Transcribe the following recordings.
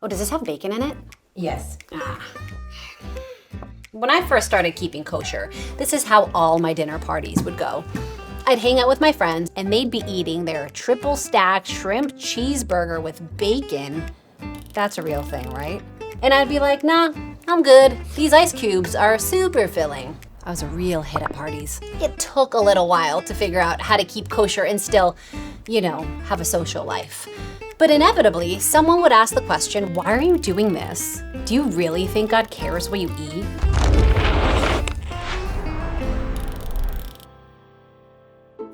Oh, does this have bacon in it? Yes. When I first started keeping kosher, this is how all my dinner parties would go. I'd hang out with my friends and they'd be eating their triple stacked shrimp cheeseburger with bacon. That's a real thing, right? And I'd be like, nah, I'm good. These ice cubes are super filling. I was a real hit at parties. It took a little while to figure out how to keep kosher and still, have a social life. But inevitably, someone would ask the question, why are you doing this? Do you really think God cares what you eat?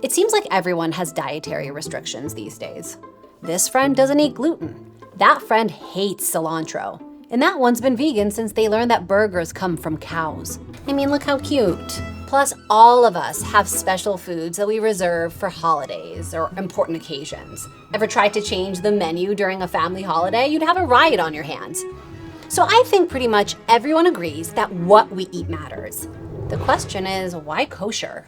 It seems like everyone has dietary restrictions these days. This friend doesn't eat gluten. That friend hates cilantro. And that one's been vegan since they learned that burgers come from cows. I mean, look how cute. Plus, all of us have special foods that we reserve for holidays or important occasions. Ever tried to change the menu during a family holiday? You'd have a riot on your hands. So I think pretty much everyone agrees that what we eat matters. The question is, why kosher?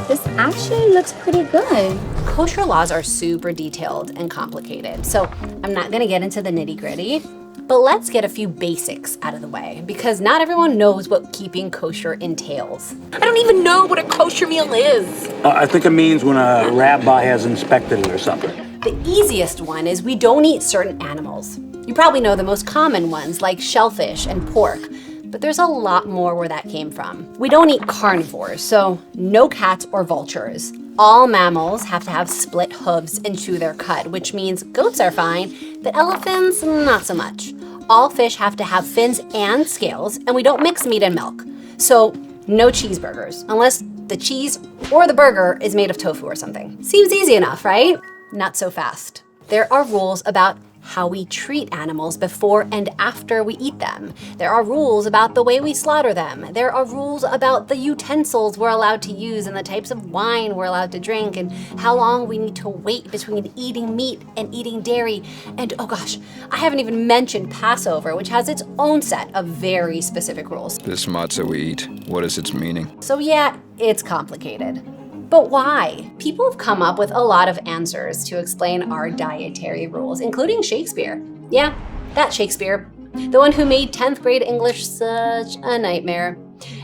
This actually looks pretty good. Kosher laws are super detailed and complicated, so I'm not gonna get into the nitty-gritty, but let's get a few basics out of the way, because not everyone knows what keeping kosher entails. I don't even know what a kosher meal is. I think it means when a rabbi has inspected it or something. The easiest one is we don't eat certain animals. You probably know the most common ones like shellfish and pork, but there's a lot more where that came from. We don't eat carnivores, so no cats or vultures. All mammals have to have split hooves and chew their cud, which means goats are fine, but elephants, not so much. All fish have to have fins and scales, and we don't mix meat and milk. So no cheeseburgers, unless the cheese or the burger is made of tofu or something. Seems easy enough, right? Not so fast. There are rules about how we treat animals before and after we eat them. There are rules about the way we slaughter them. There are rules about the utensils we're allowed to use and the types of wine we're allowed to drink and how long we need to wait between eating meat and eating dairy. And oh gosh, I haven't even mentioned Passover, which has its own set of very specific rules. This matzah we eat, what is its meaning? So yeah, it's complicated. But why? People have come up with a lot of answers to explain our dietary rules, including Shakespeare. Yeah, that Shakespeare. The one who made 10th grade English such a nightmare.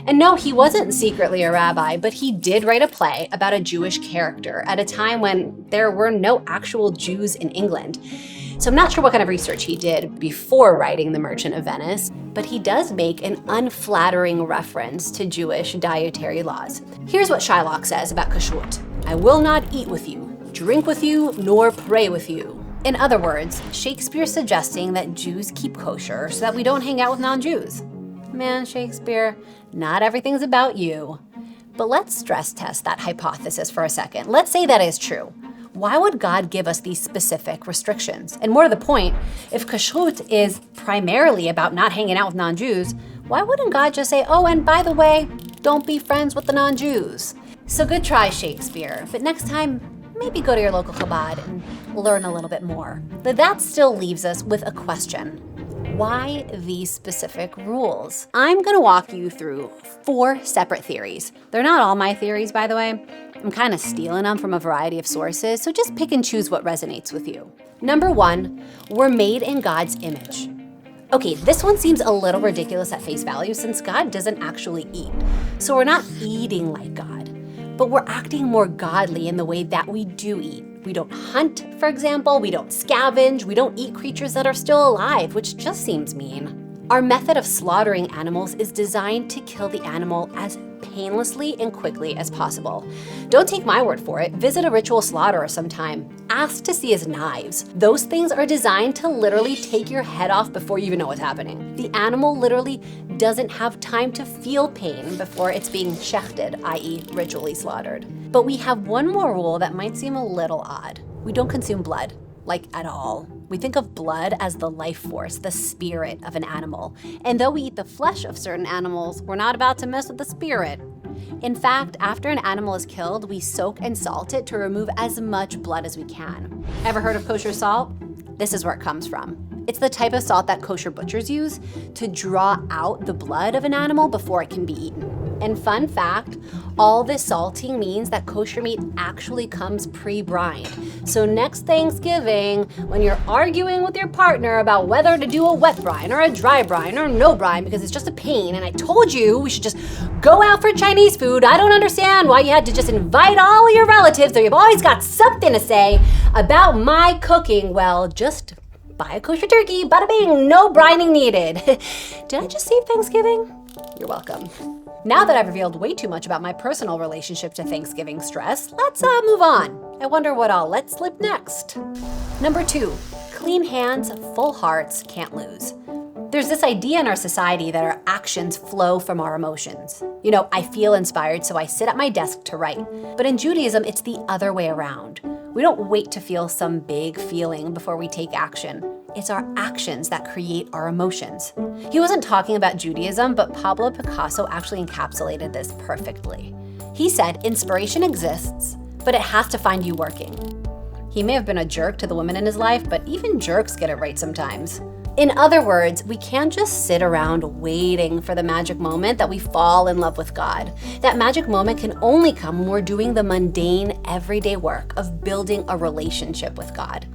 And no, he wasn't secretly a rabbi, but he did write a play about a Jewish character at a time when there were no actual Jews in England. So I'm not sure what kind of research he did before writing The Merchant of Venice, but he does make an unflattering reference to Jewish dietary laws. Here's what Shylock says about kashrut. I will not eat with you, drink with you, nor pray with you. In other words, Shakespeare's suggesting that Jews keep kosher so that we don't hang out with non-Jews. Man, Shakespeare, not everything's about you. But let's stress test that hypothesis for a second. Let's say that is true. Why would God give us these specific restrictions? And more to the point, if kashrut is primarily about not hanging out with non-Jews, why wouldn't God just say, oh, and by the way, don't be friends with the non-Jews? So good try, Shakespeare, but next time, maybe go to your local Chabad and learn a little bit more. But that still leaves us with a question. Why these specific rules? I'm gonna walk you through 4 separate theories. They're not all my theories, by the way. I'm kind of stealing them from a variety of sources, so just pick and choose what resonates with you. Number 1, we're made in God's image. Okay, this one seems a little ridiculous at face value since God doesn't actually eat. So we're not eating like God, but we're acting more godly in the way that we do eat. We don't hunt, for example, we don't scavenge, we don't eat creatures that are still alive, which just seems mean. Our method of slaughtering animals is designed to kill the animal as painlessly and quickly as possible. Don't take my word for it. Visit a ritual slaughterer sometime. Ask to see his knives. Those things are designed to literally take your head off before you even know what's happening. The animal literally doesn't have time to feel pain before it's being shechted, i.e. ritually slaughtered. But we have one more rule that might seem a little odd. We don't consume blood, like at all. We think of blood as the life force, the spirit of an animal. And though we eat the flesh of certain animals, we're not about to mess with the spirit. In fact, after an animal is killed, we soak and salt it to remove as much blood as we can. Ever heard of kosher salt? This is where it comes from. It's the type of salt that kosher butchers use to draw out the blood of an animal before it can be eaten. And fun fact, all this salting means that kosher meat actually comes pre-brined. So next Thanksgiving, when you're arguing with your partner about whether to do a wet brine or a dry brine or no brine because it's just a pain, and I told you we should just go out for Chinese food, I don't understand why you had to just invite all your relatives, so you've always got something to say about my cooking. Well, just buy a kosher turkey, bada bing, no brining needed. Did I just save Thanksgiving? You're welcome. Now that I've revealed way too much about my personal relationship to Thanksgiving stress, let's move on. I wonder what I'll let slip next. Number 2, clean hands, full hearts, can't lose. There's this idea in our society that our actions flow from our emotions. You know, I feel inspired, so I sit at my desk to write. But in Judaism, it's the other way around. We don't wait to feel some big feeling before we take action. It's our actions that create our emotions. He wasn't talking about Judaism, but Pablo Picasso actually encapsulated this perfectly. He said, inspiration exists, but it has to find you working. He may have been a jerk to the women in his life, but even jerks get it right sometimes. In other words, we can't just sit around waiting for the magic moment that we fall in love with God. That magic moment can only come when we're doing the mundane, everyday work of building a relationship with God.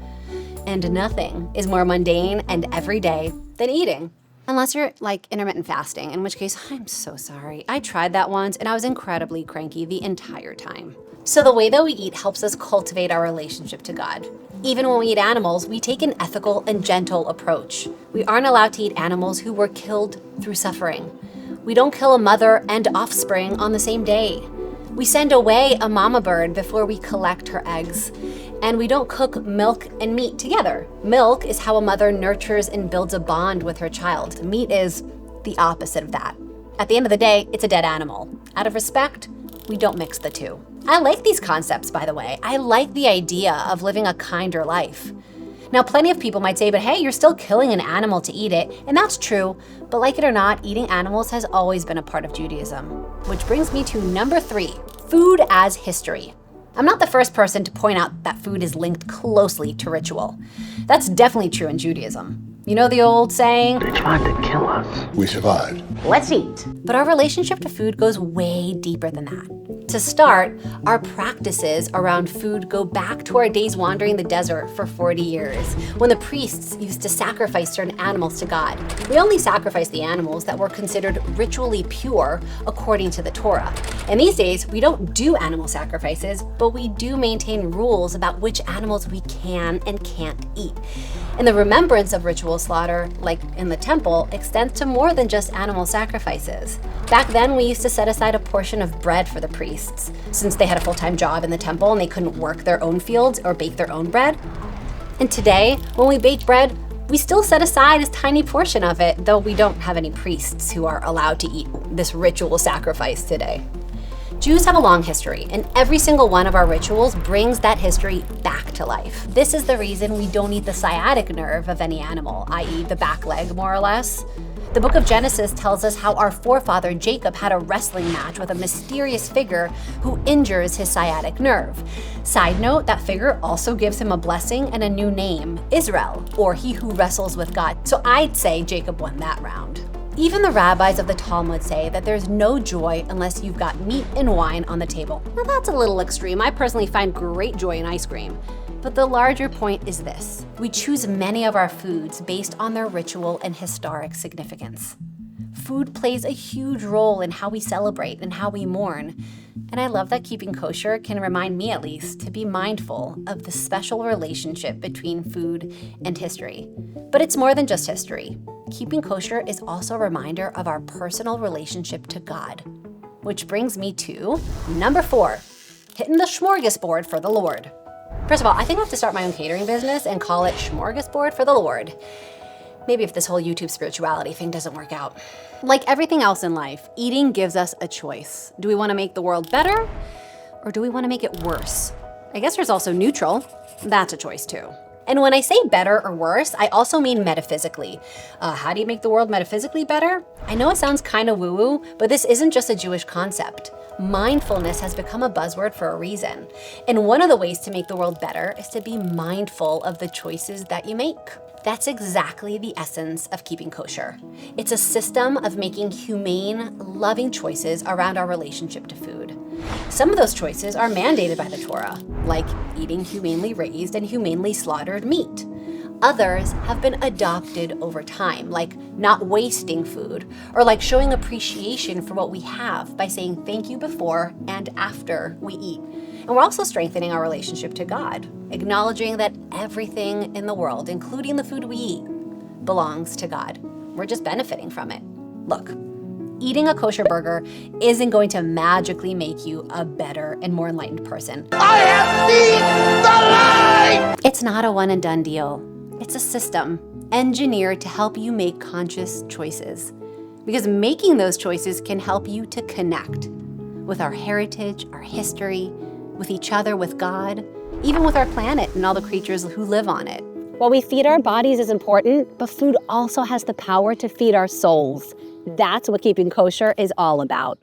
And nothing is more mundane and everyday than eating. Unless you're like intermittent fasting, in which case, I'm so sorry. I tried that once and I was incredibly cranky the entire time. So the way that we eat helps us cultivate our relationship to God. Even when we eat animals, we take an ethical and gentle approach. We aren't allowed to eat animals who were killed through suffering. We don't kill a mother and offspring on the same day. We send away a mama bird before we collect her eggs. And we don't cook milk and meat together. Milk is how a mother nurtures and builds a bond with her child. Meat is the opposite of that. At the end of the day, it's a dead animal. Out of respect, we don't mix the two. I like these concepts, by the way. I like the idea of living a kinder life. Now, plenty of people might say, but hey, you're still killing an animal to eat it. And that's true, but like it or not, eating animals has always been a part of Judaism. Which brings me to number 3, food as history. I'm not the first person to point out that food is linked closely to ritual. That's definitely true in Judaism. You know the old saying? They tried to kill us. We survived. Let's eat. But our relationship to food goes way deeper than that. To start, our practices around food go back to our days wandering the desert for 40 years, when the priests used to sacrifice certain animals to God. We only sacrificed the animals that were considered ritually pure according to the Torah. And these days, we don't do animal sacrifices, but we do maintain rules about which animals we can and can't eat. And the remembrance of ritual slaughter, like in the temple, extends to more than just animal sacrifices. Back then, we used to set aside a portion of bread for the priests, since they had a full-time job in the temple and they couldn't work their own fields or bake their own bread. And today, when we bake bread, we still set aside a tiny portion of it, though we don't have any priests who are allowed to eat this ritual sacrifice today. Jews have a long history, and every single one of our rituals brings that history back to life. This is the reason we don't eat the sciatic nerve of any animal, i.e. the back leg, more or less. The book of Genesis tells us how our forefather Jacob had a wrestling match with a mysterious figure who injures his sciatic nerve. Side note, that figure also gives him a blessing and a new name, Israel, or he who wrestles with God. So I'd say Jacob won that round. Even the rabbis of the Talmud say that there's no joy unless you've got meat and wine on the table. Now that's a little extreme. I personally find great joy in ice cream. But the larger point is this: we choose many of our foods based on their ritual and historic significance. Food plays a huge role in how we celebrate and how we mourn. And I love that keeping kosher can remind me, at least, to be mindful of the special relationship between food and history. But it's more than just history. Keeping kosher is also a reminder of our personal relationship to God. Which brings me to number 4, hitting the smorgasbord for the Lord. First of all, I think I have to start my own catering business and call it Smorgasbord for the Lord. Maybe if this whole YouTube spirituality thing doesn't work out. Like everything else in life, eating gives us a choice. Do we want to make the world better, or do we want to make it worse? I guess there's also neutral. That's a choice too. And when I say better or worse, I also mean metaphysically. How do you make the world metaphysically better? I know it sounds kind of woo-woo, but this isn't just a Jewish concept. Mindfulness has become a buzzword for a reason. And one of the ways to make the world better is to be mindful of the choices that you make. That's exactly the essence of keeping kosher. It's a system of making humane, loving choices around our relationship to food. Some of those choices are mandated by the Torah, like eating humanely raised and humanely slaughtered meat. Others have been adopted over time, like not wasting food, or like showing appreciation for what we have by saying thank you before and after we eat. And we're also strengthening our relationship to God, acknowledging that everything in the world, including the food we eat, belongs to God. We're just benefiting from it. Look, eating a kosher burger isn't going to magically make you a better and more enlightened person. I have seen the light! It's not a one and done deal. It's a system engineered to help you make conscious choices. Because making those choices can help you to connect with our heritage, our history, with each other, with God, even with our planet and all the creatures who live on it. What we feed our bodies is important, but food also has the power to feed our souls. That's what keeping kosher is all about.